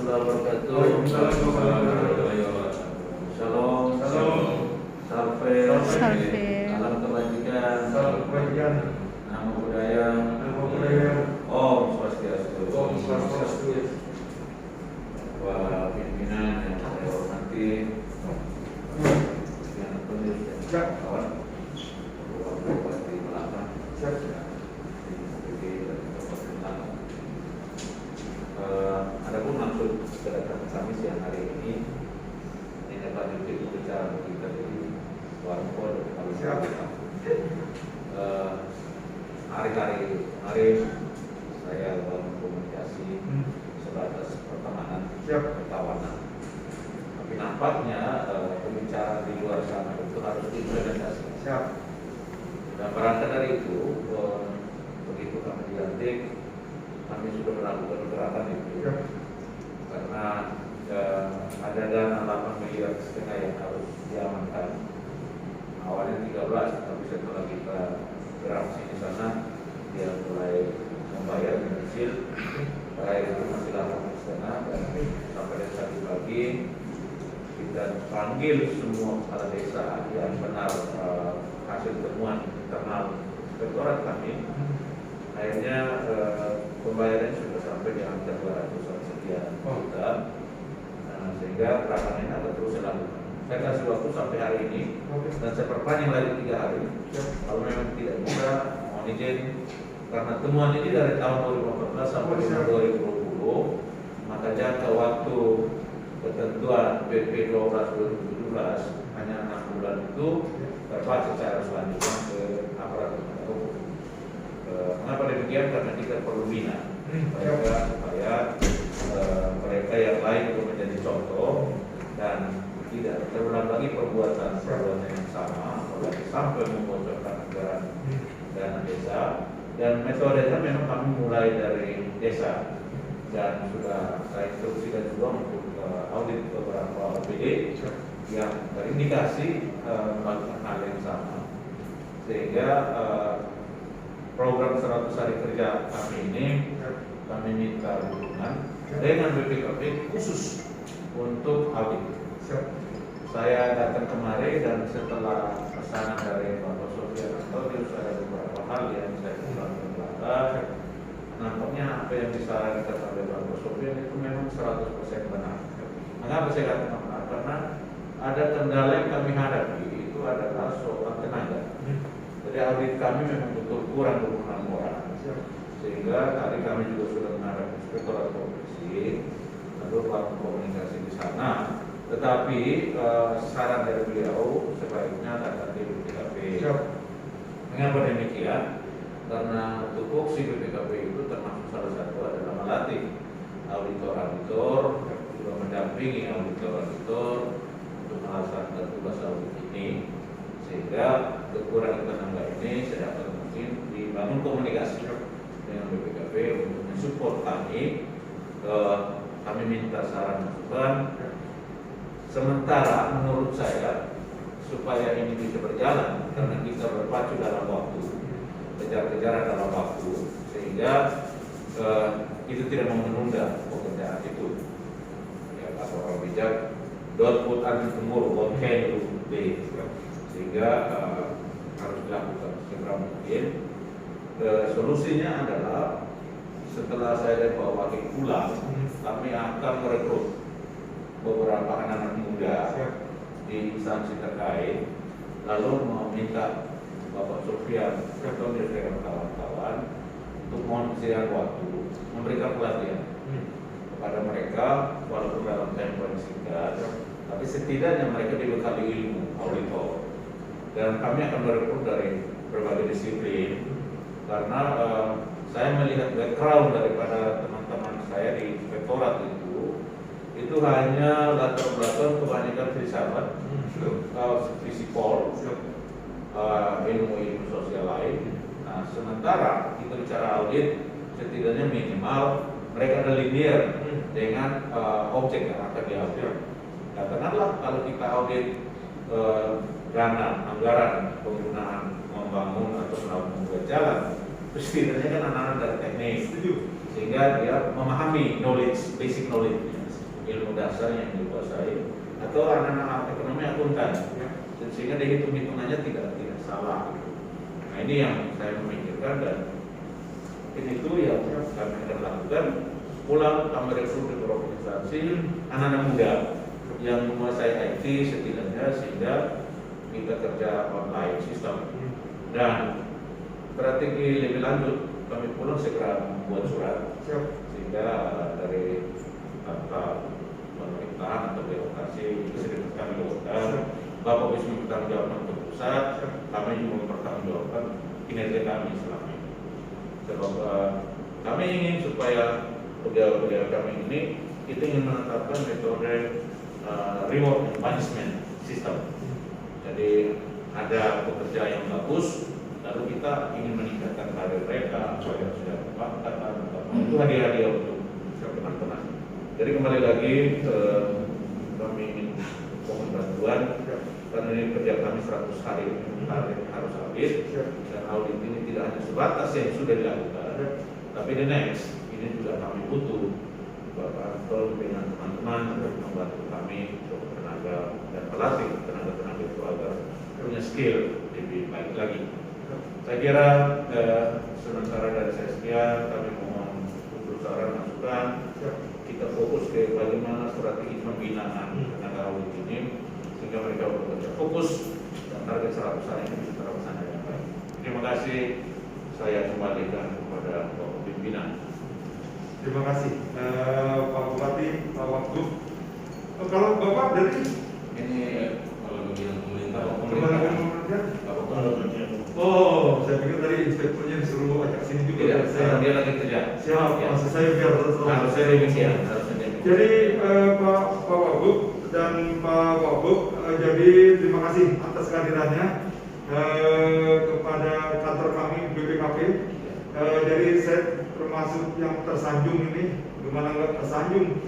warahmatullahi wabarakatuh. Shalom. Salve. Salam kebajikan. Namo Buddhaya. Om Swastiastu. Wah, pimpinan yang saya hormati, yang penuh dan kawan, Bupati Melaka, adapun maksud kedatangan kami siang hari ini Pak Yudi berbicara kita di warung kalau hari-hari saya dalam komunikasi sebatas pertemanan, perkawanan. Tapi nampaknya pembicaraan di luar sana itu harus diimplementasikan. Dan berangkat dari itu, begitu kami dilantik, kami sudah melakukan gerakan itu, karena ada dana 8,5 miliar yang harus diamankan. Awalnya 13, tapi setelah kita beraksi di sana, dia mulai membayar kecil. Terakhir itu masih 8,5, dan sampai dari tadi pagi kita panggil semua kepala desa yang benar hasil temuan internal inspektorat kami. Akhirnya pembayaran sudah sampai di angka 200 sekian juta. Sehingga gerakan ini akan terus dilakukan. Saya kasih waktu sampai hari ini, dan saya perpanjang lagi 3 hari. Kalau memang tidak bisa, mohon izin, karena temuan ini dari tahun 2014 sampai 2020, maka jangka waktu ketentuan PP 12/2017 hanya 6 bulan itu terbaca secara selanjutnya ke aparat penegak hukum. Mengapa demikian? Karena kita perlu bina supaya mereka yang lain itu menjadi contoh dan tidak terulang lagi perbuatan yang sama, apalagi sampai membocorkan anggaran dana desa. Dan metodenya memang kami mulai dari desa, dan sudah saya instruksikan juga untuk audit beberapa OPD yang terindikasi melakukan hal yang sama, sehingga program 100 hari kerja kami ini kami minta dukungan dengan BPKP khusus untuk audit. Saya datang kemari dan setelah pesanan dari Bapak Sofian Antonio, ada beberapa hal yang saya ulang ke belakang. Nampaknya apa yang disarankan oleh Bapak Sofian itu memang 100% benar. Mengapa saya katakan benar? Karena ada kendala yang kami hadapi, itu adalah soal tenaga. Jadi audit kami memang betul kurang 26 orang. Sehingga tadi kami juga sudah menghadap inspektorat provinsi, lalu melakukan komunikasi di sana. Tetapi saran dari beliau sebaiknya datang di BPKP. Mengapa demikian? Karena tupoksi BPKP itu termasuk salah satu adalah melatih auditor-auditor, juga mendampingi auditor-auditor untuk melaksanakan tugas audit ini, sehingga kekurangan tenaga ini sedapat mungkin dibangun komunikasi dengan BPKP untuk mensupport kami. Kami minta saran masukan. Sementara menurut saya supaya ini bisa berjalan, karena kita berpacu dalam waktu, kejar-kejaran dalam waktu, sehingga itu tidak mau menunda pekerjaan itu. Ya, kata orang bijak, don't put until tomorrow, what can you do? Sehingga harus dilakukan segera mungkin. Solusinya adalah setelah saya dan Pak Wakil pulang, kami akan merekrut beberapa anak-anak muda di instansi terkait, lalu meminta Bapak Sofian atau dengan kawan-kawan untuk mohon kesediaan waktu memberikan pelatihan kepada mereka, walaupun dalam tempo yang singkat, tapi setidaknya mereka dibekali ilmu auditor. Dan kami akan merekrut dari berbagai disiplin, karena saya melihat background daripada teman-teman saya di inspektorat itu hanya latar belakang kebanyakan filsafat, fisipol, ilmu-ilmu sosial lain. Nah, sementara kita bicara audit, setidaknya minimal mereka ada linear dengan objek yang akan diaudit. Katakanlah kalau kita audit dana anggaran penggunaan membangun atau melakukan jalan, setidaknya kan anak-anak dari teknik, sehingga dia memahami basic knowledge, ilmu dasar yang dikuasai, atau anak-anak ekonomi akuntan, sehingga hitung-hitungannya tidak salah. Nah ini yang saya memikirkan, dan mungkin itu yang kami akan lakukan. Pulang kami rekrut di organisasi anak-anak muda yang menguasai IT setidaknya, sehingga kita kerja online sistem. Dan strategi lebih lanjut, kami pulang segera membuat surat, sehingga dari pemerintahan atau birokrasi bisa kami lakukan. Bapak bisa mempertanggungjawabkan untuk pusat, kami juga mempertanggungjawabkan kinerja kami selama ini. Sebab kami ingin supaya pegawai kami ini, kita ingin menetapkan metode reward and punishment system. Jadi ada pekerja yang bagus, lalu kita ingin meningkatkan karir mereka, supaya sudah berpangkat, itu hadiah-hadiah untuk teman-teman. Jadi kembali lagi kami ingin mohon bantuan, karena ini kerja kami 100 hari harus habis, dan audit ini tidak hanya sebatas yang sudah dilakukan, tapi the next ini juga kami butuh Bapak Anton dengan teman-teman untuk membantu kami untuk tenaga dan pelatih tenaga itu agar punya skill lebih baik lagi. Saya kira sementara dari saya sekian, kami mohon untuk saran masukan. Kita fokus ke bagaimana strategi pembinaan tenaga audit ini, sehingga mereka bekerja fokus dan target 100 hari ini bisa terlaksana dengan baik. Terima kasih. Saya kembalikan kepada Bapak Pimpinan. Terima kasih Pak Bupati, Pak Wagub. Kalau Bapak dari ini kalau bagian pemerintah, oh, saya pikir tadi inspekturnya disuruh ajak sini juga. Tidak, dia lagi kerja. Siap, ya. Maksud saya biar harusnya demikian. Jadi Pak Wagub dan Pak Wagub, jadi terima kasih atas kehadirannya kepada kantor kami BPKP. Jadi saya termasuk yang tersanjung ini, gimana nggak tersanjung?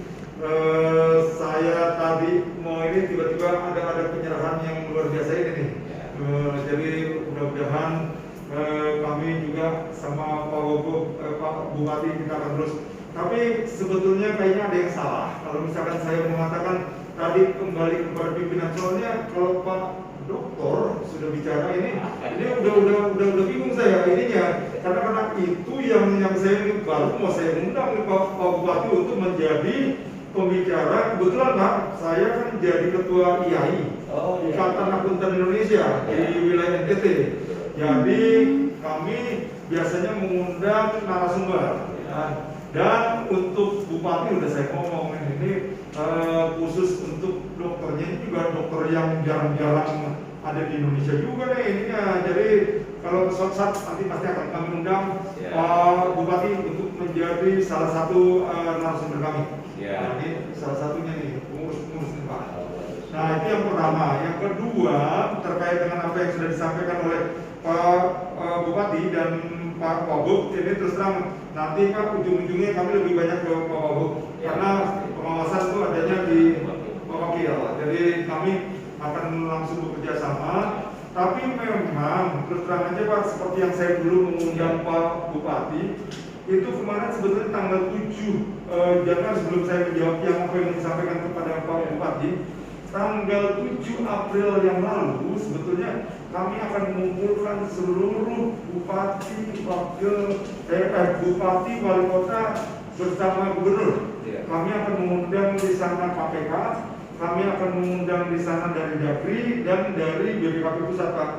Saya tadi mau ini tiba-tiba ada penyerahan yang luar biasa ini nih. Jadi mudah-mudahan kami juga sama Pak Wagub, Pak Bupati kita akan terus. Tapi sebetulnya kayaknya ada yang salah. Kalau misalkan saya mengatakan tadi kembali kepada pimpinan, soalnya kalau Pak Doktor sudah bicara ini udah bingung saya ininya, karena itu yang saya baru mau saya undang Pak Bupati untuk menjadi pembicara. Kebetulan Pak, saya kan jadi ketua IAI, Ikatan Akuntan Indonesia di wilayah NTT. Jadi kami biasanya mengundang narasumber. Dan untuk Bupati udah saya ngomong ini khusus untuk dokternya, ini juga dokter yang jarang-jarang ada di Indonesia juga nih ininya. Jadi kalau suatu saat nanti pasti akan kami undang Pak Bupati untuk menjadi salah satu narasumber kami. Nah, ini salah satunya nih pengurus nih Pak. Nah itu yang pertama. Yang kedua terkait dengan apa yang sudah disampaikan oleh Pak Bupati dan Pak Wagub, ini terus terang nanti Pak ujung-ujungnya kami lebih banyak ke Pak Wagub karena pengawasan itu adanya di Pak Wakil. Jadi kami akan langsung bekerja sama. Tapi memang terus terang aja Pak, seperti yang saya dulu mengundang Pak Bupati itu kemarin sebetulnya tanggal 7 Januari, sebelum saya menjawab yang apa yang disampaikan kepada Pak Bupati, tanggal 7 April yang lalu sebetulnya kami akan mengumpulkan seluruh bupati, bupati, wali kota bersama gubernur. Kami akan mengundang di sana KPK, kami akan mengundang di sana dari Dagri dan dari BPKP Pusat Pak.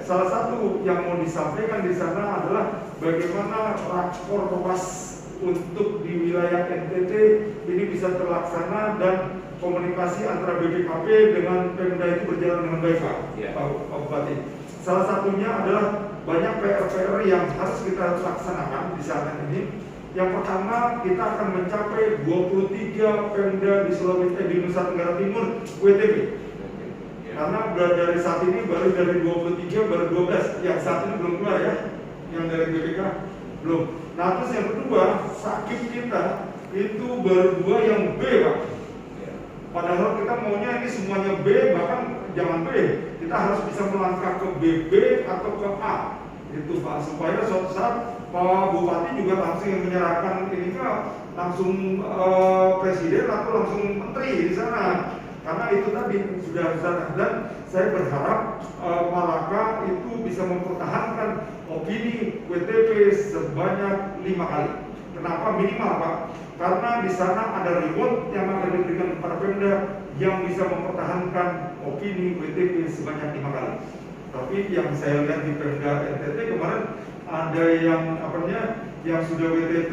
Salah satu yang mau disampaikan di sana adalah bagaimana rakor POPAS untuk di wilayah NTT ini bisa terlaksana dan komunikasi antara BPKP dengan Pemda itu berjalan dengan baik Pak, Pak Bupati. Salah satunya adalah banyak PR-PR yang harus kita laksanakan di sana ini. Yang pertama, kita akan mencapai 23 Pemda di Sulawesi, di Nusa Tenggara Timur WTP. Karena dari saat ini baru dari 23 baru 12, yang saat ini belum keluar ya, yang dari BPK belum. Nah terus yang kedua, sakit kita itu baru 2 yang B Pak. Padahal kita maunya ini semuanya B, bahkan jangan B, kita harus bisa melangkah ke BB atau ke A, itu Pak, supaya suatu saat Pak Bupati juga langsung yang menyerahkan ini Pak, langsung presiden atau langsung menteri di sana. Karena itu tadi sudah sana, dan saya berharap Malaka itu bisa mempertahankan opini WTP sebanyak 5 kali. Kenapa minimal Pak? Karena di sana ada reward yang akan diberikan kepada Pemda yang bisa mempertahankan opini WTP sebanyak 5 kali. Tapi yang saya lihat di Pemda NTT kemarin ada yang yang sudah WTP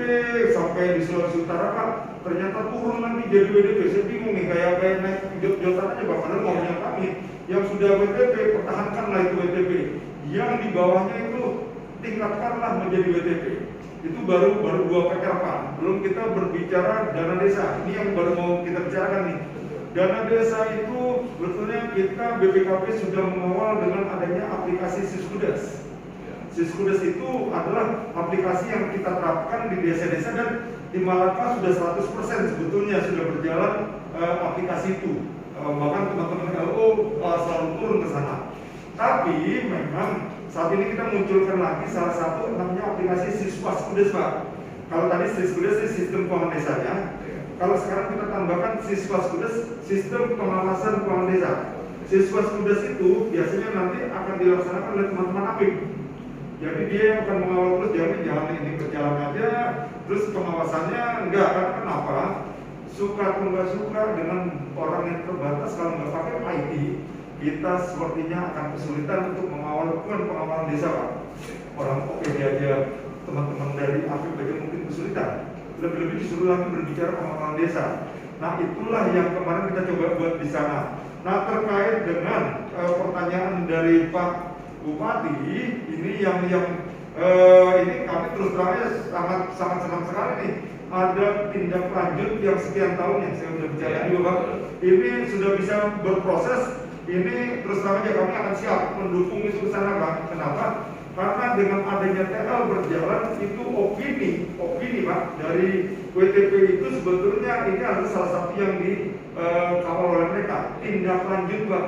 sampai di Sulawesi Utara Pak, ternyata turun lagi jadi WTP. Saya bingung nih, kayak naik jodoh aja Pak, padahal maunya kami yang sudah WTP, pertahankanlah itu WTP. Yang di bawahnya itu tingkatkanlah menjadi WTP. Itu baru 2 PR Pak. Belum kita berbicara dana desa. Ini yang baru mau kita bicarakan nih. Dana desa itu betulnya kita BPKP sudah mengawal dengan adanya aplikasi Siskudes. Siskudes itu adalah aplikasi yang kita terapkan di desa-desa, dan di Malaka sudah 100% sebetulnya sudah berjalan aplikasi itu. Bahkan teman-teman LO selalu turun ke sana. Tapi memang saat ini kita munculkan lagi salah satu namanya aplikasi Siskudes Pak. Kalau tadi Siskudes itu sistem keuangan desanya, kalau sekarang kita tambahkan Siskudes sistem pengawasan keuangan desa. Siskudes itu biasanya nanti akan dilaksanakan oleh teman-teman APIM. Jadi dia yang akan mengawal terus, jangan ini berjalan aja, terus pengawasannya enggak. Karena kenapa? Suka atau enggak suka dengan orang yang terbatas, kalau nggak pakai IT, kita sepertinya akan kesulitan untuk mengawal, bukan pengawalan desa Pak. Orang OPD aja, teman-teman dari APIP aja mungkin kesulitan. Lebih-lebih disuruh lagi berbicara pengawalan desa. Nah itulah yang kemarin kita coba buat di sana. Nah terkait dengan pertanyaan dari Pak Bupati, ini yang ini kami terus terangnya sangat senang sekali nih. Ada tindak lanjut yang sekian tahun yang saya sudah bicara juga Pak. Ini sudah bisa berproses. Ini terus terang aja kami akan siap mendukung itu ke sana Pak. Kenapa? Karena dengan adanya TL berjalan itu opini Pak dari WTP itu sebetulnya ini adalah salah satu yang dikawal oleh mereka. Tindak lanjut Pak.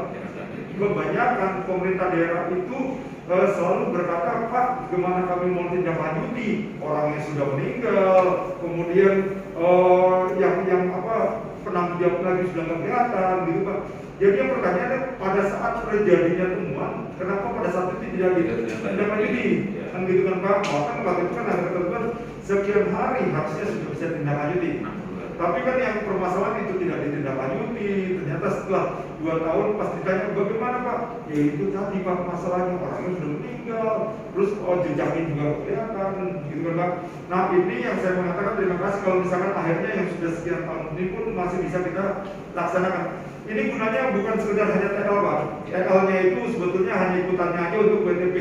Kebanyakan pemerintah daerah itu selalu berkata, Pak, gimana kami mau tindak lanjuti, orangnya sudah meninggal, kemudian yang penanggung jawab lagi sudah nggak kelihatan, gitu Pak. Jadi yang pertanyaannya, pada saat terjadinya temuan, kenapa pada saat itu tidak lanjuti? Kan gitu kan Pak, bahkan waktu itu kan ada ketentuan sekian hari harusnya sudah bisa tindak lanjuti. Tapi kan yang permasalahan itu tidak ditindaklanjuti. Ternyata setelah 2 tahun pas ditanya bagaimana Pak, ya itu tadi Pak masalahnya, orangnya sudah meninggal, terus jejaknya juga kelihatan, gitu kan Pak. Nah ini yang saya mengatakan terima kasih kalau misalkan akhirnya yang sudah sekian tahun ini pun masih bisa kita laksanakan. Ini gunanya bukan sekedar hanya TL Pak. TL-nya itu sebetulnya hanya ikutannya aja untuk WTP.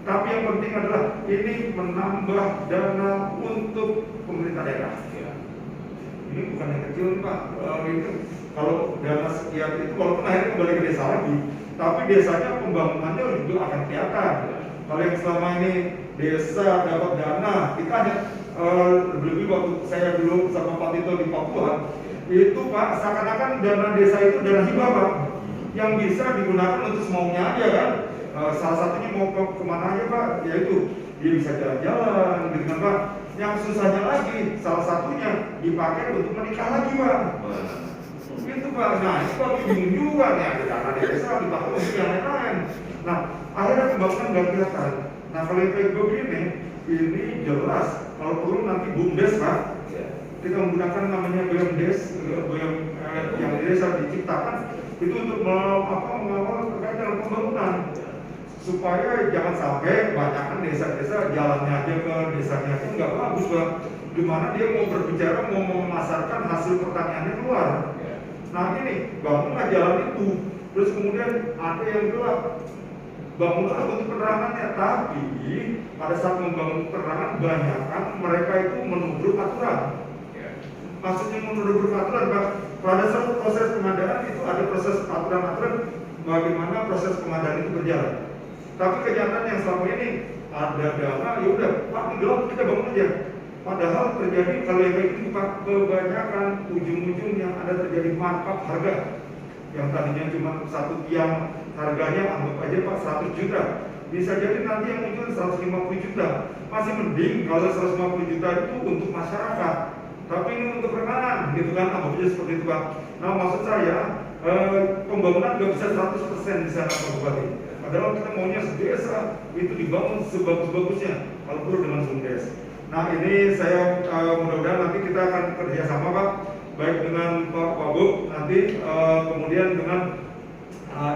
Tapi yang penting adalah ini menambah dana untuk pemerintah daerah. Ini bukan yang kecil Pak, kalau dana sekian itu walaupun akhirnya kembali ke desa lagi, tapi desanya pembangunannya juga akan kelihatan. Kalau yang selama ini desa dapat dana, kita hanya lebih waktu saya dulu sama Pak Tito di Papua, itu Pak seakan-akan dana desa itu dana hibah Pak, yang bisa digunakan untuk semaunya aja kan. Salah satunya mau kemana aja Pak, yaitu dia bisa jalan-jalan, gitu kan Pak. Yang susahnya lagi, salah satunya dipakai untuk menikah lagi Pak. Gitu Pak. Nah itu Pak bingung juga nih, ada dana desa dipakai untuk yang lain-lain. Nah akhirnya pembangunan nggak kelihatan. Nah kalau yang kayak begini, ini jelas kalau perlu nanti BUMDes Pak, kita menggunakan namanya BUMDes, yang desa diciptakan itu untuk mengawal terkait dengan pembangunan, supaya jangan sampai banyakkan desa-desa jalannya aja ke desanya itu nggak bagus Pak. Dimana dia mau berbicara, mau memasarkan hasil pertaniannya keluar. Nah ini bangunlah jalan itu, terus kemudian ada yang gelap, bangunlah untuk penerangannya. Tapi pada saat membangun penerangan, banyakkan mereka itu menubruk aturan. Maksudnya menubruk aturan Pak. Pada saat proses pengadaan itu ada proses aturan-aturan bagaimana proses pengadaan itu berjalan. Tapi kenyataan yang selama ini ada dana, ya udah Pak gelap kita bangun aja. Padahal terjadi kalau yang kayak gitu Pak, kebanyakan ujung-ujungnya ada terjadi markup harga. Yang tadinya cuma 1 tiang harganya anggap aja Pak 100 juta. bisa jadi nanti yang muncul 150 juta. Masih mending kalau 150 juta itu untuk masyarakat. Tapi ini untuk rekanan, gitu kan, anggapnya seperti itu Pak. Nah maksud saya, pembangunan nggak bisa 100% di sana Pak Bupati. Padahal kita maunya sedesa itu dibangun sebagus-bagusnya, kalau perlu dengan BUMDes. Nah ini saya mudah-mudahan nanti kita akan kerjasama Pak, baik dengan Pak Wagub nanti, kemudian dengan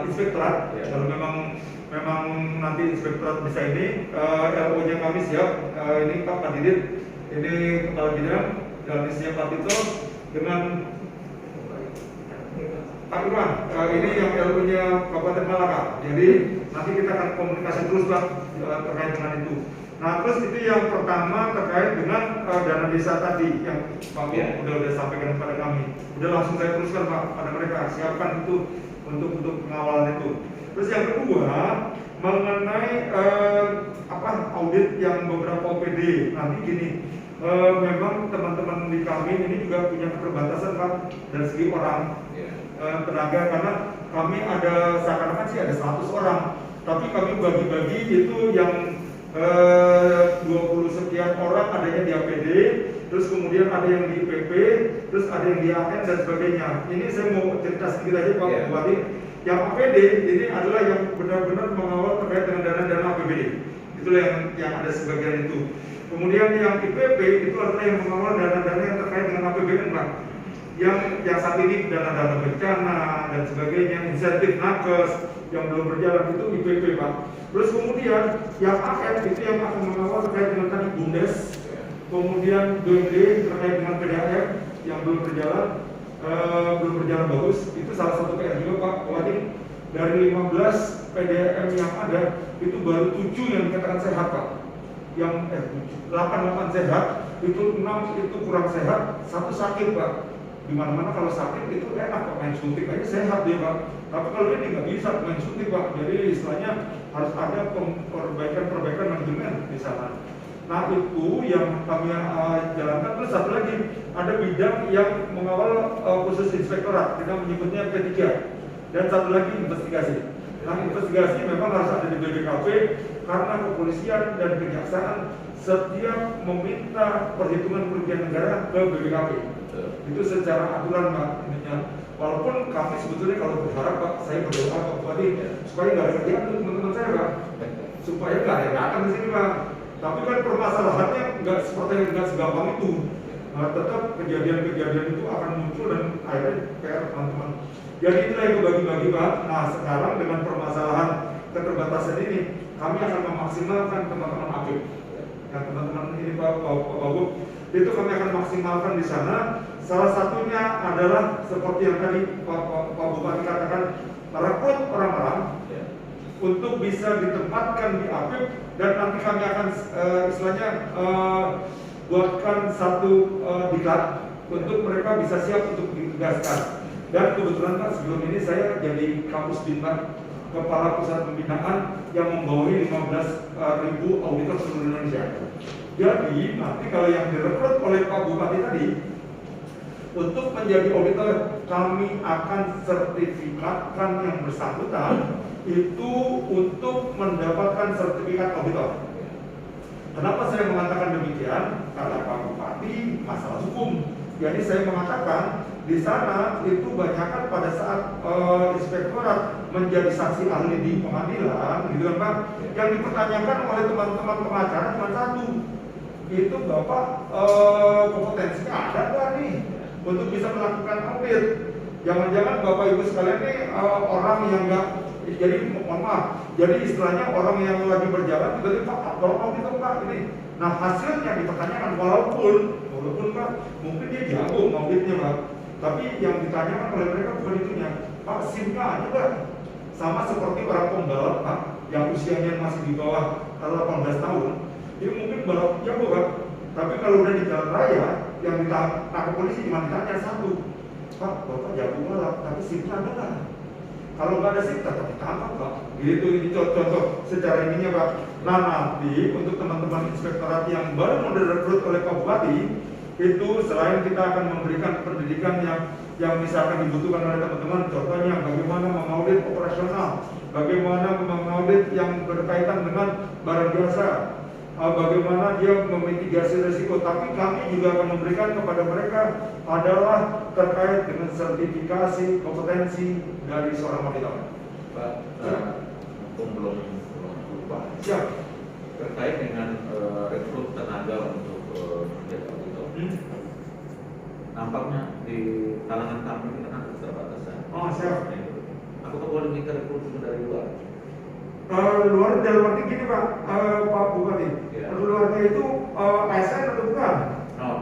inspektorat. Kalau memang nanti inspektorat bisa ini, LO-nya kami siap. Ini Pak Kadidit, ini kepala bidang, dan isinya Pak Tito dengan Pak Irwan, ini yang LO-nya Kabupaten Malaka. Jadi nanti kita akan komunikasi terus Pak terkait dengan itu. Nah terus itu yang pertama terkait dengan dana desa tadi yang Pak udah sampaikan kepada kami. Udah langsung saya teruskan Pak pada mereka, siapkan itu untuk pengawalan itu. Terus yang kedua mengenai audit yang beberapa OPD. Nanti gini, memang teman-teman di kami ini juga punya keterbatasan Pak dari segi orang tenaga, karena kami ada seakan-akan sih ada 100 orang, tapi kami bagi-bagi itu yang 20 sekian orang adanya di APD, terus kemudian ada yang di PP, terus ada yang di AN dan sebagainya. Ini saya mau cerita sedikit aja Pak Bupati. Yang APD ini adalah yang benar-benar mengawal terkait dengan dana-dana APBD. Itulah yang ada sebagian itu. Kemudian yang IPP itu adalah yang mengawal dana-dana yang terkait dengan APBN Pak. Yang saat ini dana-dana bencana dan sebagainya, insentif nakes yang belum berjalan itu IPP Pak. Terus kemudian yang AF itu yang akan mengawal terkait dengan tadi BUMDes, kemudian BUMD terkait dengan PDAM yang belum berjalan bagus. Itu salah satu PR juga Pak Bupati. Dari 15 PDAM yang ada itu baru 7 yang dikatakan sehat Pak. Yang 8 sehat, itu 6 itu kurang sehat, 1 sakit Pak. Di mana-mana kalau sakit itu enak Pak, main suntik aja sehat dia Pak. Tapi kalau ini nggak bisa main suntik Pak. Jadi istilahnya harus ada perbaikan manajemen di sana. Nah itu yang kami jalankan. Terus satu lagi ada bidang yang mengawal khusus inspektorat, kita menyebutnya P3. Dan satu lagi investigasi. Nah investigasi memang harus ada di BPKP karena kepolisian dan kejaksaan setiap meminta perhitungan kerugian negara ke BPKP. Itu secara aturan Pak. Walaupun kami sebetulnya kalau berharap Pak, saya berdoa Pak Bupati supaya nggak ada kerjaan untuk teman-teman saya Pak, supaya nggak ada yang datang di sini Pak. Tapi kan permasalahannya nggak segampang itu. Tetap kejadian-kejadian itu akan muncul dan akhirnya PR teman-teman. Jadi itulah yang bagi-bagi Pak. Nah sekarang dengan permasalahan keterbatasan ini, kami akan memaksimalkan teman-teman aktif. Yang teman-teman ini Pak Wagub, itu kami akan maksimalkan di sana. Salah satunya adalah seperti yang tadi Pak Bupati katakan, merekrut orang-orang untuk bisa ditempatkan di APIP, dan nanti kami akan istilahnya buatkan satu diklat untuk mereka bisa siap untuk ditugaskan. Dan kebetulan Pak sebelum ini saya jadi kampus bintang kepala pusat pembinaan yang membawahi 15.000 auditor seluruh Indonesia. Jadi nanti kalau yang direkrut oleh Pak Bupati tadi untuk menjadi auditor, kami akan sertifikatkan yang bersangkutan itu untuk mendapatkan sertifikat auditor. Kenapa saya mengatakan demikian? Karena Pak Bupati masalah hukum. Jadi saya mengatakan di sana itu banyakkan pada saat inspektorat menjadi saksi ahli di pengadilan, gitu kan Pak? Yang dipertanyakan oleh teman-teman pengacara cuma satu, itu Bapak kompetensinya ada nggak nih untuk bisa melakukan audit? Jangan-jangan Bapak Ibu sekalian nih orang yang nggak, jadi mohon maaf, jadi istilahnya orang yang lagi berjalan tiba-tiba Pak tolong audit Pak ini. Nah hasilnya dipertanyakan, walaupun Pak mungkin dia jago auditnya Pak, tapi yang ditanyakan oleh mereka bukan itunya, Pak SIM-nya aja Pak. Sama seperti orang pembalap Pak yang usianya masih di bawah 18 tahun, dia mungkin balap jago Pak, tapi kalau udah di jalan raya yang ditangkap polisi cuma ditanya satu, Pak Bapak jago balap tapi SIM-nya ada nggak? Kalau nggak ada SIM tetap ditangkap Pak. Gitu, ini contoh secara ininya Pak. Nah nanti untuk teman-teman inspektorat yang baru mau direkrut oleh Pak Bupati, itu selain kita akan memberikan pendidikan yang yang misalkan dibutuhkan oleh teman-teman. Contohnya bagaimana mengaudit operasional, bagaimana mengaudit yang berkaitan dengan barang jasa, bagaimana dia memitigasi risiko. Tapi kami juga akan memberikan kepada mereka adalah terkait dengan sertifikasi kompetensi dari seorang auditor. Pak, belum lupa. Siap. Terkait dengan rekrut tenaga untuk menjadi auditor. Nampaknya di kalangan kami ini kan ada keterbatasan. Oh, siap. Apakah boleh minta rekrut dari luar? Luar dalam arti gini Pak, Pak Bupati. Ya. Luarnya itu ASN atau bukan? Non.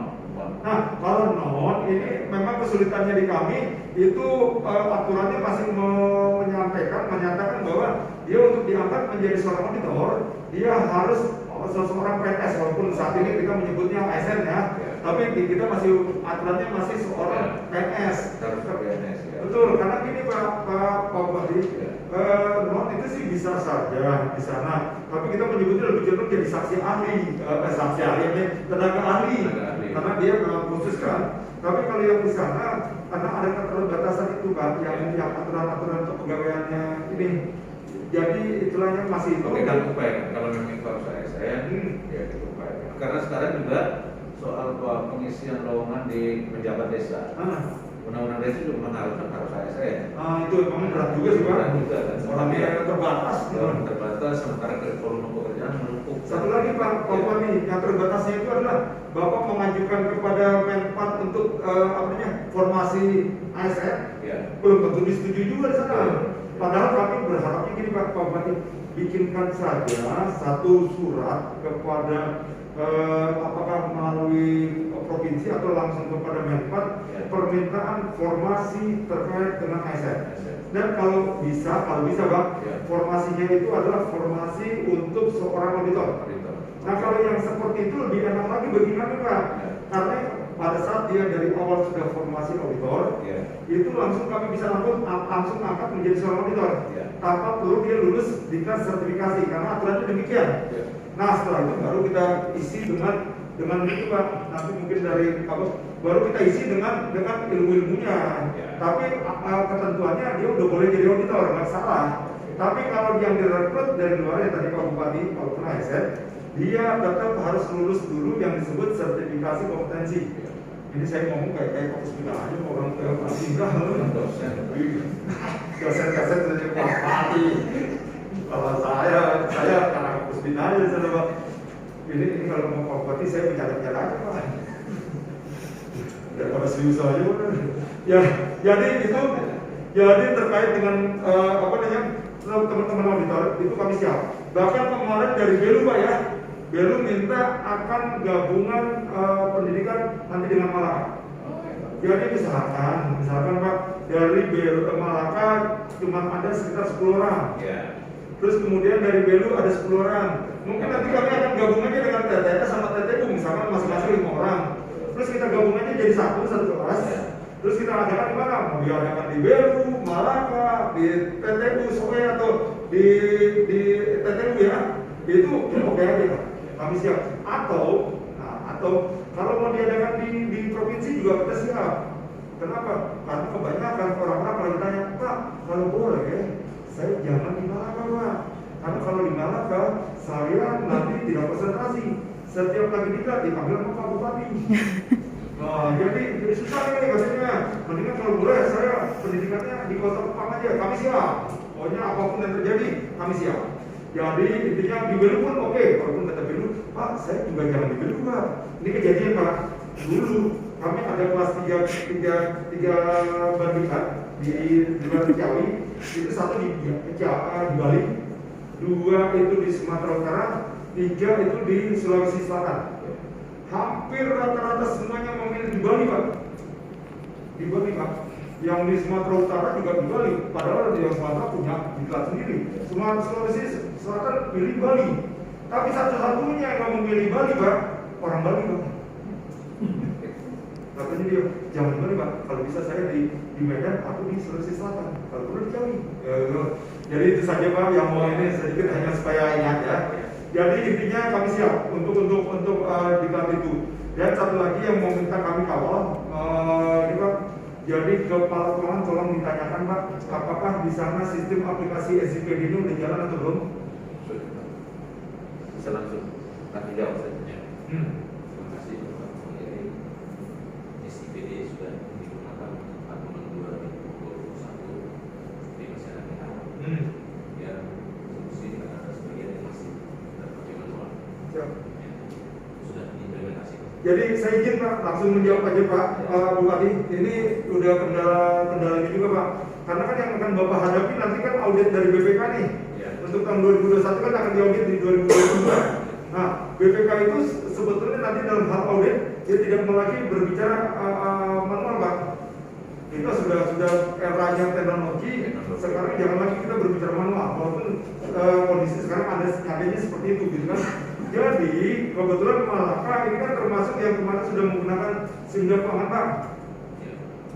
Nah, kalau non ini memang kesulitannya di kami itu aturannya masih menyatakan bahwa dia untuk diangkat menjadi seorang auditor dia harus seorang PNS, walaupun saat ini kita menyebutnya ASN ya, tapi kita masih aturannya masih seorang PNS. Harus PNS ya. Betul, karena gini Pak Bupati, non itu sih bisa saja di sana, tapi kita menyebutnya lebih cenderung jadi saksi ahli, ini tenaga ahli, karena dia memang khusus kan. Tapi kalau yang di sana, karena ada keterbatasan itu Pak, yang aturan-aturan kepegawaiannya ini. Jadi istilahnya masih itu. Oke, kan upaya kalau memang itu harus ASN, ya itu upaya. Karena sekarang juga soal pengisian lowongan di pejabat desa. Undang-undang desa juga mengharuskan harus ASN. Itu memang berat juga sih Pak. Berat juga kan. Orangnya terbatas. Terbatas, sementara volume pekerjaan menumpuk. Satu lagi Pak nih, yang terbatasnya itu adalah Bapak mengajukan kepada Menpan untuk formasi ASN. Ya. Belum tentu disetujui juga di sana. Padahal kami berharapnya gini Pak Bupati, bikinkan saja satu surat kepada apakah melalui provinsi atau langsung kepada Menpan permintaan formasi terkait dengan ASN. Dan kalau bisa Pak, formasinya itu adalah formasi untuk seorang auditor. Nah kalau yang seperti itu lebih enak lagi bagi kami Pak, karena pada saat dia dari awal sudah formasi auditor, itu langsung kami bisa langsung angkat menjadi seorang auditor, tanpa perlu dia lulus di tes sertifikasi, karena aturannya demikian. Nah setelah itu baru kita isi dengan itu Pak, nanti mungkin dari baru kita isi dengan ilmu-ilmunya. Tapi ketentuannya dia udah boleh jadi auditor, nggak salah. Tapi kalau yang direkrut dari luar ya tadi Pak Bupati, walaupun ASN, dia tetap harus lulus dulu yang disebut sertifikasi kompetensi. Ini saya ngomong kayak fokus bidang aja, orang kayak Pak Indra, dosen saja Pak Bupati. Kalau saya karena fokus bidang aja saja Pak. Ini kalau mau Pak Bupati saya bicara aja Pak. Daripada serius aja ya, jadi terkait dengan teman-teman auditor itu kami siap. Bahkan kemarin dari Belu Pak ya, Belu minta akan gabungan pendidikan nanti dengan Malaka. Jadi misalkan Pak, dari Belu ke Malaka cuma ada sekitar 10 orang. Terus kemudian dari Belu ada 10 orang. Mungkin nanti kami akan gabungannya dengan TTS sama TTU, misalkan masing-masing 5 orang. Terus kita gabungannya jadi satu kelas. Terus kita adakan di mana? Mau diadakan di Belu, Malaka, di TTU, Soe atau di TTU ya. Itu oke aja. Kami siap. Atau kalau mau diadakan di provinsi juga kita siap. Kenapa? Karena kebanyakan orang-orang kalau ditanya, Pak, kalau boleh, saya jangan di Malaka Pak. Karena kalau di Malaka, saya nanti tidak konsentrasi. Setiap lagi diklat dipanggil sama Pak Bupati. Nah, jadi susah nih katanya. Mendingan kalau boleh saya pendidikannya di Kota Kupang aja. Kami siap. Pokoknya apapun yang terjadi, kami siap. Jadi intinya di Belu pun oke. Walaupun kata Belu, Pak saya juga jangan di Belu Pak. Ini kejadian Pak. Dulu kami ada kelas 3 bandingkan di luar Ciawi. Itu satu di Bali, 2 itu di Sumatera Utara, 3 itu di Sulawesi Selatan. Hampir rata-rata semuanya memilih di Bali Pak. Di Bali Pak. Yang di Sumatera Utara juga di Bali. Padahal di Sumatera punya diklat sendiri. Sulawesi Selatan pilih Bali. Tapi satu-satunya yang memilih Bali Pak, orang Bali Pak. Katanya dia, jangan di Bali Pak. Kalau bisa saya di Medan atau di Sulawesi Selatan. Kalau perlu di Ciawi. Jadi itu saja Pak yang mau ini sedikit hanya supaya ingat ya. Jadi intinya kami siap untuk diklat itu. Dan satu lagi yang mau minta kami kawal, ini Pak, Jadi kepala keuangan tolong ditanyakan Pak, apakah di sana sistem aplikasi SIPD ini udah jalan atau belum? Bisa langsung nanti jawab saja. Terima kasih Bapak. Jadi SIPD sudah digunakan tahun 2021 di masyarakat. Ya, solusi ada sebagian yang masih terpakai manual. Siap. Sudah diimplementasi. Jadi saya izin Pak, langsung menjawab aja Pak, Bupati. Ini udah kendalanya juga Pak. Karena kan yang akan Bapak hadapi nanti kan audit dari BPK nih. Ya. Untuk tahun 2021 kan akan diaudit di 2022. Nah, BPK itu sebetulnya nanti dalam hal audit dia tidak mau lagi berbicara manual Pak. Kita sudah eranya teknologi, sekarang jangan lagi kita berbicara manual. Walaupun kondisi sekarang ada nyatanya seperti itu gitu kan. Jadi kebetulan Malaka ini kan termasuk yang kemarin sudah menggunakan Simda Keuangan Pak.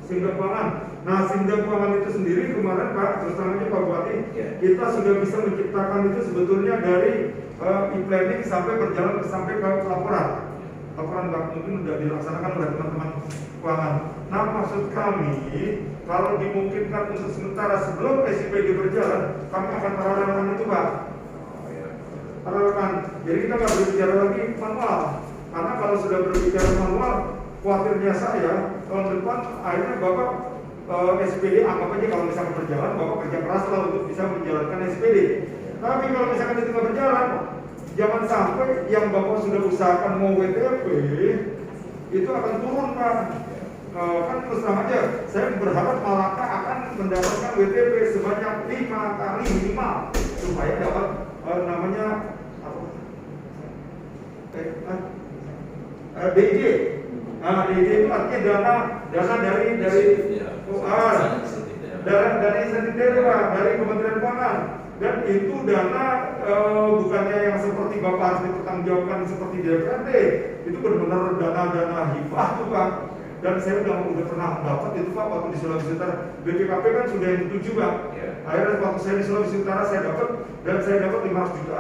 Simda Keuangan. Nah Simda Keuangan itu sendiri kemarin Pak, terus terang aja Pak Bupati, kita sudah bisa menciptakan itu sebetulnya dari e-planning sampai berjalan sampai ke laporan Pak, mungkin sudah dilaksanakan oleh teman-teman keuangan. Nah maksud kami kalau dimungkinkan untuk sementara sebelum SIPD berjalan, kami akan paralelkan itu Pak. Paralelkan. Jadi kita nggak berbicara lagi manual, karena kalau sudah berbicara manual, khawatirnya saya tahun depan akhirnya Bapak SPD anggap aja kalau misalkan berjalan, Bapak kerja keras lah untuk bisa menjalankan SPD. Tapi kalau misalkan itu nggak berjalan, jangan sampai yang Bapak sudah usahakan mau WTP itu akan turun Pak. Kan terus terang aja, saya berharap Malaka akan mendapatkan WTP sebanyak 5 kali minimal supaya dapat namanya apa? DJ. DJ itu artinya dana dari dari insentif daerah, dari Kementerian Keuangan. Dan itu dana bukannya yang seperti Bapak harus dipertanggungjawabkan seperti DPRD. Itu benar-benar dana hibah tuh Pak. Dan saya udah pernah dapat itu Pak waktu di Sulawesi Utara. BPKP kan sudah yang 7 Pak. Akhirnya waktu saya di Sulawesi Utara saya dapat 500 juta.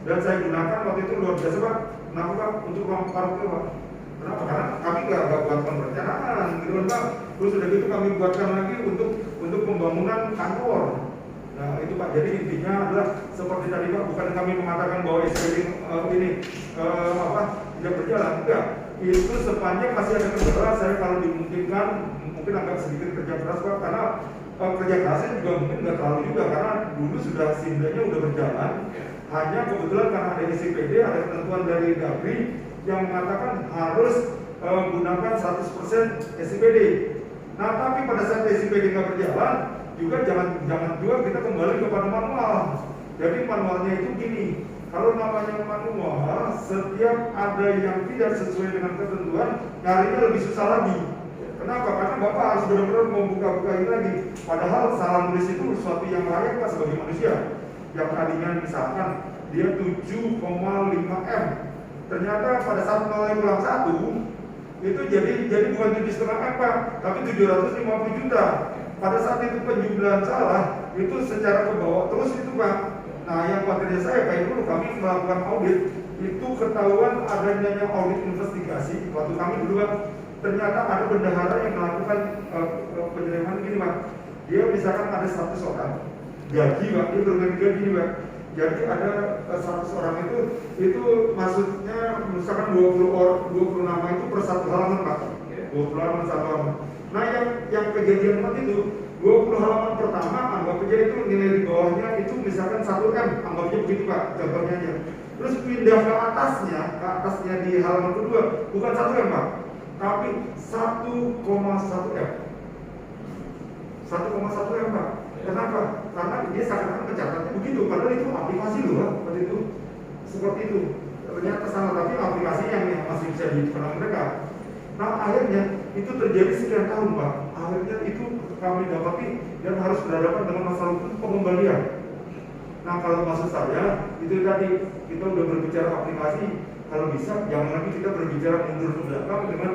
Dan saya gunakan waktu itu luar biasa Pak. Kenapa Pak? Untuk ruang parkir Pak. Kenapa? Karena kami nggak buatkan perencanaan gitu Pak. Terus sudah gitu kami buatkan lagi untuk pembangunan kantor. Nah itu Pak, jadi intinya adalah seperti tadi Pak, bukan kami mengatakan bahwa SPD ini tidak berjalan, enggak. Itu sepanjang masih ada kendala, saya kalau dimungkinkan mungkin agak sedikit kerja keras Pak, karena kerja kerasnya juga mungkin nggak terlalu juga, karena dulu sudah SIMDA-nya udah berjalan. Hanya kebetulan karena ada SIPD, ada ketentuan dari Dagri yang mengatakan harus menggunakan 100% SIPD. Nah tapi pada saat SIPD nggak berjalan, juga jangan juga kita kembali kepada manual. Jadi manualnya itu gini, kalau namanya manual, setiap ada yang tidak sesuai dengan ketentuan, nyarinya lebih susah lagi. Kenapa? Karena Bapak harus benar-benar membuka-buka ini lagi. Padahal salah nulis itu sesuatu yang layak Pak sebagai manusia. Yang tadinya misalkan dia 7,5 M, ternyata pada saat mulai pulang 1 itu jadi bukan 7,5 M Pak, tapi 750 juta. Pada saat itu penjumlahan salah, itu secara ke bawah terus itu Pak. Nah yang khawatirnya saya Pak itu kami melakukan audit, itu ketahuan adanya audit investigasi. Waktu kami dulu Pak, ternyata ada bendahara yang melakukan penyelewengan gini Pak. Dia misalkan ada 100 orang, gaji Pak, dia berbagi gaji Pak. Jadi ada 100 orang itu maksudnya misalkan 20 nama itu per satu halaman Pak. 20 halaman satu halaman. Nah yang kejadian waktu itu 20 halaman pertama anggap aja itu nilai di bawahnya itu misalkan 1 M, anggap aja begitu Pak contohnya aja. Terus pindah ke atasnya di halaman kedua bukan 1 M Pak, tapi 1,1 M. 1,1 M Pak. Kenapa? Karena dia seakan-akan pencatatnya begitu, padahal itu aplikasi loh Pak, seperti itu. Ternyata salah, tapi aplikasi yang masih bisa dipegang mereka. Nah akhirnya itu terjadi sekian tahun Pak. Akhirnya itu kami dapati dan harus berhadapan dengan masalah pengembalian. Nah kalau maksud saya itu tadi kita udah berbicara aplikasi, kalau bisa jangan lagi kita berbicara mundur ke belakang dengan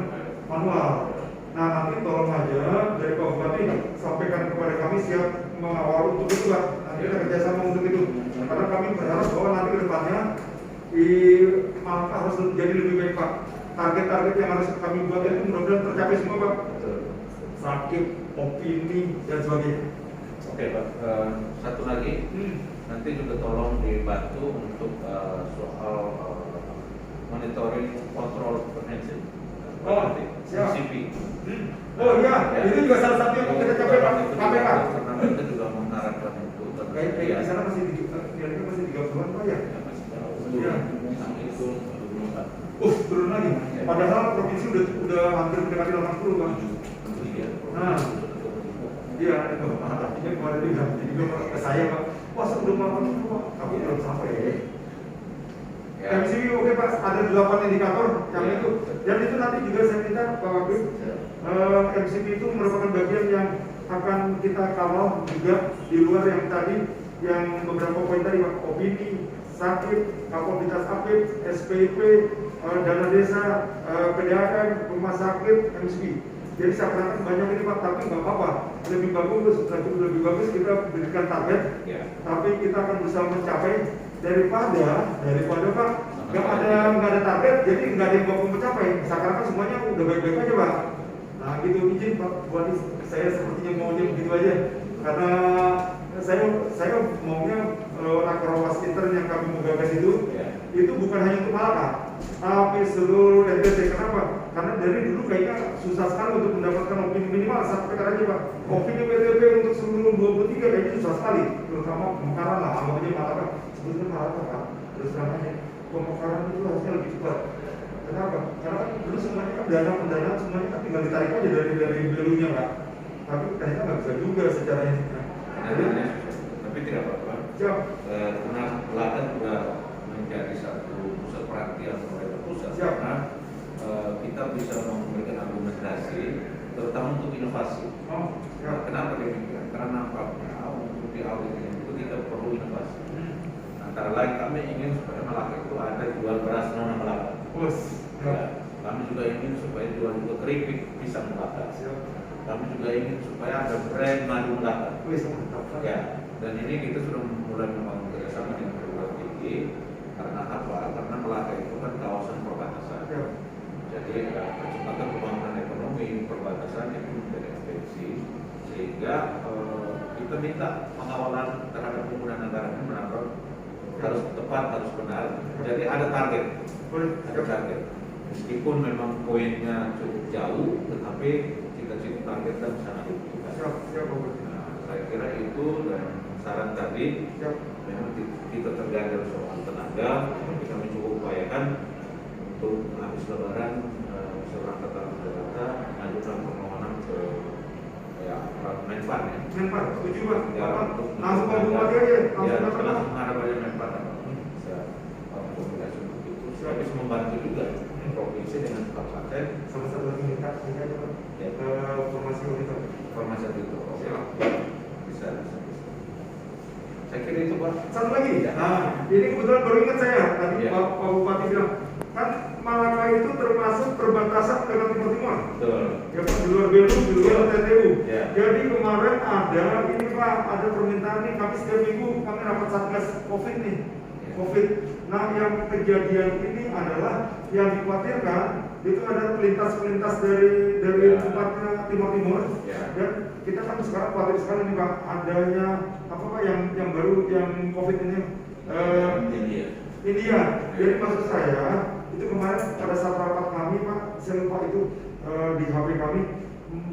manual. Nah nanti tolong aja dari Pak Bupati sampaikan kepada kami siap mengawal untuk itu Pak. Nanti kita kerjasama untuk itu. Karena kami berharap bahwa nanti ke depannya Malaka harus jadi lebih baik Pak. Target-target yang harus kami buat itu mudah-mudahan tercapai semua Pak. sakit, opini dan sebagainya. Oke Pak, satu lagi, nanti juga tolong dibantu untuk soal monitoring kontrol prevention. Oh, siap. CP. Oh iya, itu juga salah satu yang kita capai Pak. KPK. Karena kita juga mengharapkan itu. Kayak di sana masih di 30-an Pak ya? Masih jauh. Iya. Yang itu belum Pak. Turun lagi. Padahal provinsi udah hampir mendekati 80 Pak. Nah, iya, itu artinya kemarin juga ke saya Pak. Wah, sebelum 80 Pak, tapi belum sampai. Ya. MCV oke Pak, ada 8 indikator yang itu. Dan itu nanti juga saya minta Pak Wakil, MCV itu merupakan bagian yang akan kita kawal juga di luar yang tadi, yang beberapa poin tadi Pak, opini, sakit, kapasitas aktif, SPP, dana desa, PDAM, rumah sakit, MCV. Jadi seakan-akan banyak ini Pak, tapi nggak apa-apa. Lebih bagus kita berikan target, tapi kita akan berusaha mencapai daripada Pak nggak ada target, jadi nggak ada yang mau mencapai. Seakan-akan semuanya udah baik-baik aja Pak. Nah gitu, izin Pak, buat saya sepertinya maunya begitu aja, karena saya maunya rakerwas intern yang kami mau gagas itu bukan hanya untuk Malaka, tapi seluruh NTT. Kenapa? Karena dari dulu kayaknya susah sekali untuk mendapatkan opini minimal sampai sekarang aja Pak. Opini PTP untuk seluruh 23 kayaknya susah sekali, terutama pemekaran lah, anggapnya Malaka. Sebetulnya Malaka Pak, terus terang aja, pemekaran itu harusnya lebih cepat. Kenapa? Karena kan dulu semuanya kan pendanaan semuanya kan tinggal ditarik aja dari belunya Pak. Tapi ternyata nggak bisa juga secara Tapi tidak apa-apa. Karena Melaka juga menjadi satu pusat perhatian pemerintah pusat. Karena kita bisa memberikan argumentasi, terutama untuk inovasi. Kenapa demikian? Karena nampaknya untuk di audit itu kita perlu inovasi. Antara lain kami ingin supaya Melaka itu ada jual beras non Melaka. Kami juga ingin supaya jual juga keripik pisang Melaka. Kami juga ingin supaya ada brand madu Melaka. Ya, dan ini kita sudah mulai membangun kerjasama dengan perguruan tinggi. Karena apa? Karena Melaka itu kan kawasan perbatasan. Jadi percepatan pembangunan ekonomi perbatasan itu menjadi atensi, sehingga kita minta pengawalan terhadap penggunaan anggaran ini benar-benar harus tepat, harus benar. Jadi ada target, Meskipun memang poinnya cukup jauh, tetapi cita-cita targetnya sangat dibutuhkan. Saya kira itu, dan saran tadi memang kita terganjal soal tenaga, kami coba upayakan untuk habis lebaran seorang kata data mengajukan permohonan ke Menpan ya. Menpan, setuju Pak. Langsung konfirmasi aja. Langsung menghadap aja Menpan. Bisa komunikasi untuk itu. Bisa membantu juga provinsi dengan kabupaten. Sama satu lagi minta aja Pak. Formasi itu. Formasi itu. Bisa. Saya kira itu Pak. Satu lagi. Nah, ini kebetulan baru ingat saya tadi Pak Bupati bilang kan Malaka itu termasuk perbatasan dengan Timur Timur. Betul. Ya Pak, di luar Belu, di luar TTU. Ya. Jadi kemarin ada ini Pak, ada permintaan nih, kami setiap minggu kami rapat satgas COVID nih. Ya. COVID. Nah, yang kejadian ini adalah yang dikhawatirkan itu ada pelintas dari Ya. tempatnya Timur Timur. Ya. Dan kita kan sekarang khawatir sekali nih Pak, adanya apa Pak yang baru yang COVID ini. India. Jadi maksud saya itu kemarin pada saat rapat kami Pak, saya lupa itu di HP kami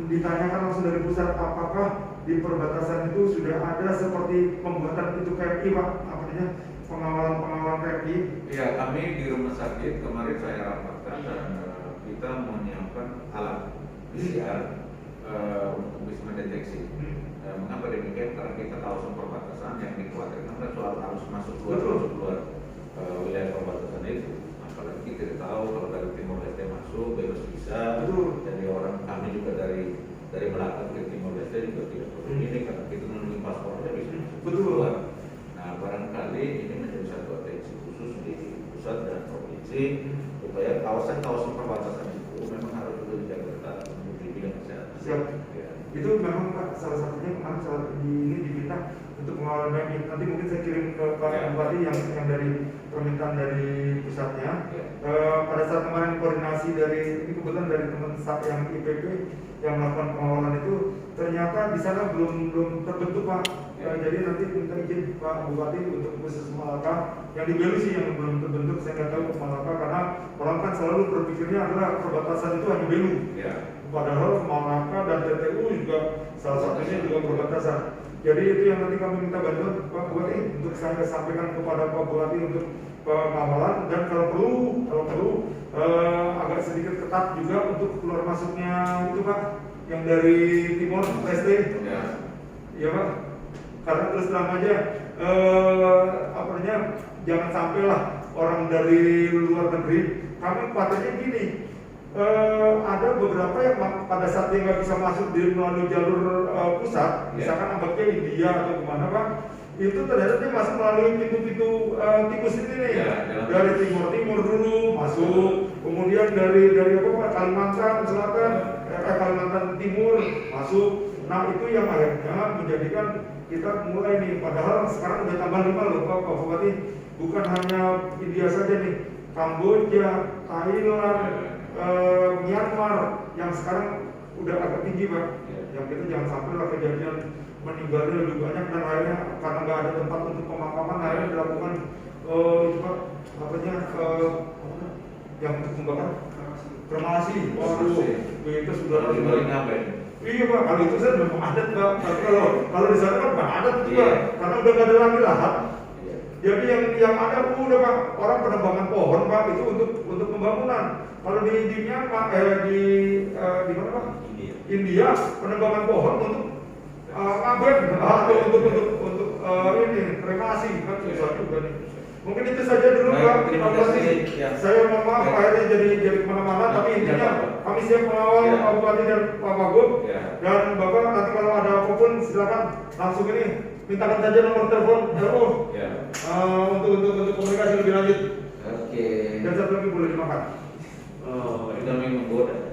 ditanyakan langsung dari pusat apakah di perbatasan itu sudah ada seperti pembuatan itu KMI Pak, apa namanya pengawalan KMI. Ya, kami di rumah sakit kemarin saya rapatkan dan kita menyiapkan alat PCR untuk bisa mendeteksi. Mengapa demikian? Karena kita kawasan perbatasan yang dikhawatirkan kan soal arus masuk keluar wilayah perbatasan itu. Apalagi kita tahu kalau dari Timor Leste masuk bebas visa. Jadi orang kami juga dari Melaka ke Timor Leste juga tidak perlu ini karena kita menunggu paspornya bisa keluar. Nah, barangkali ini menjadi satu atensi khusus di pusat dan provinsi supaya kawasan-kawasan perbatasan itu memang harus juga dijaga ketat untuk di bidang kesehatan. Siap. Ya. itu memang Pak salah satunya kemarin ini diminta untuk pengelolaan banking. Nanti mungkin saya kirim ke Pak Bupati yang dari permintaan dari pusatnya. Pada saat kemarin koordinasi dari ini kebetulan dari teman SAP yang IPP yang melakukan pengelolaan itu ternyata di sana belum terbentuk Pak. Jadi nanti minta izin Pak Bupati untuk khusus Malaka yang di Belu sih yang belum terbentuk, saya nggak tahu Malaka karena orang kan selalu berpikirnya adalah perbatasan itu hanya Belu. Padahal Malaka dan TTU juga salah satunya juga perbatasan. Jadi itu yang nanti kami minta bantuan Pak Bupati untuk saya sampaikan kepada Pak Bupati untuk pengawalan dan kalau perlu agak sedikit ketat juga untuk keluar masuknya itu Pak yang dari timur Leste. Iya Pak. Karena terus terang aja jangan sampailah orang dari luar negeri. Kami khawatirnya gini. Ada beberapa yang pada saat dia nggak bisa masuk melalui jalur pusat, misalkan anggapnya India atau kemana Pak, itu ternyata dia masuk melalui pintu-pintu tikus ini nih, dari timur dulu masuk, kemudian dari apa Pak, Kalimantan Selatan, Kalimantan Timur masuk. Nah itu yang akhirnya menjadikan kita mulai nih, padahal sekarang udah tambah 5 loh Pak Bupati, bukan hanya India saja nih, Kamboja, Thailand, Myanmar yang sekarang udah agak tinggi Pak. Yang kita jangan sampai lah kejadian meninggalnya lebih banyak dan akhirnya karena nggak ada tempat untuk pemakaman akhirnya dilakukan itu Pak yang untuk pembakaran kremasi. Waduh, itu sudah iya Pak, kalau itu saya memang adat Pak. Kalau di sana kan nggak adat juga, karena udah nggak ada lagi lahan. Jadi yang ada udah Pak, orang penebangan pohon Pak itu untuk pembangunan. Kalau di Myanmar, di mana Pak? India penebangan pohon untuk ngaben atau untuk ini kremasi kan susah juga nih. Mungkin itu saja dulu Pak. Terima kasih. Saya mohon maaf akhirnya jadi kemana-mana, tapi intinya kami siap mengawal Pak Bupati dan Pak Wagub. Dan Bapak nanti kalau ada apapun silakan langsung ini mintakan saja nomor telepon untuk komunikasi lebih lanjut. Oke. Dan satu lagi boleh dimakan. Oh, ini namanya menggoda.